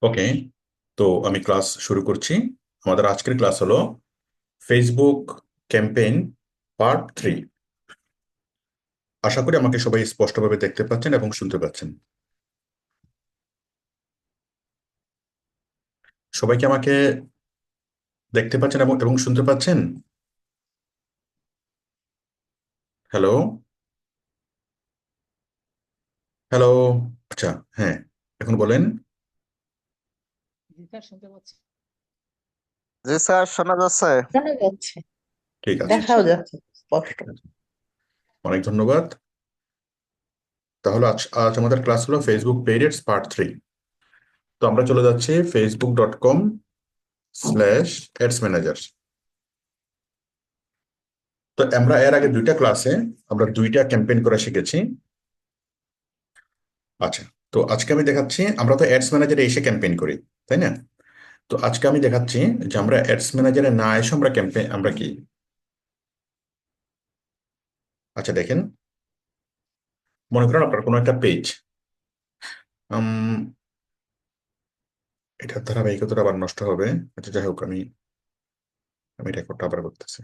ওকে, তো আমি ক্লাস শুরু করছি। আমাদের আজকের ক্লাস হলো ফেসবুক ক্যাম্পেইন পার্ট 3। আশা করি আমাকে সবাই স্পষ্টভাবে দেখতে পাচ্ছেন এবং শুনতে পাচ্ছেন। সবাই কি আমাকে দেখতে পাচ্ছেন এবং এবং শুনতে পাচ্ছেন? Hello, hello. আচ্ছা, হ্যাঁ, এখন বলেন। জি স্যার, শুনতে পাচ্ছি। জি স্যার, শোনা যাচ্ছে। শোনা যাচ্ছে, ঠিক আছে, দেখাও যাচ্ছে স্পষ্ট। অনেক ধন্যবাদ। তাহলে আজ আজ আমাদের ক্লাস হলো ফেসবুক পেইড এডস পার্ট 3। তো আমরা চলে যাচ্ছি facebook.com/ads ম্যানেজার। তো আমরা এর আগে দুইটা ক্লাসে আমরা দুইটা ক্যাম্পেইন করা শিখেছি। আচ্ছা, তো আজকে আমি দেখাচ্ছি, আমরা তো অ্যাডস ম্যানেজারে এসে ক্যাম্পেইন করি, তাই না? তো আজকে আমি দেখাচ্ছি যে আমরা অ্যাডস ম্যানেজারে না এসে আমরা ক্যাম্পেইন আমরা কি। আচ্ছা দেখেন, মনে করেন আপনার কোনো একটা পেজ, এটার ধারাবাহিকতাটা আবার নষ্ট হবে। আচ্ছা যাই হোক, আমি রেকর্ডটা আবার করতেছি।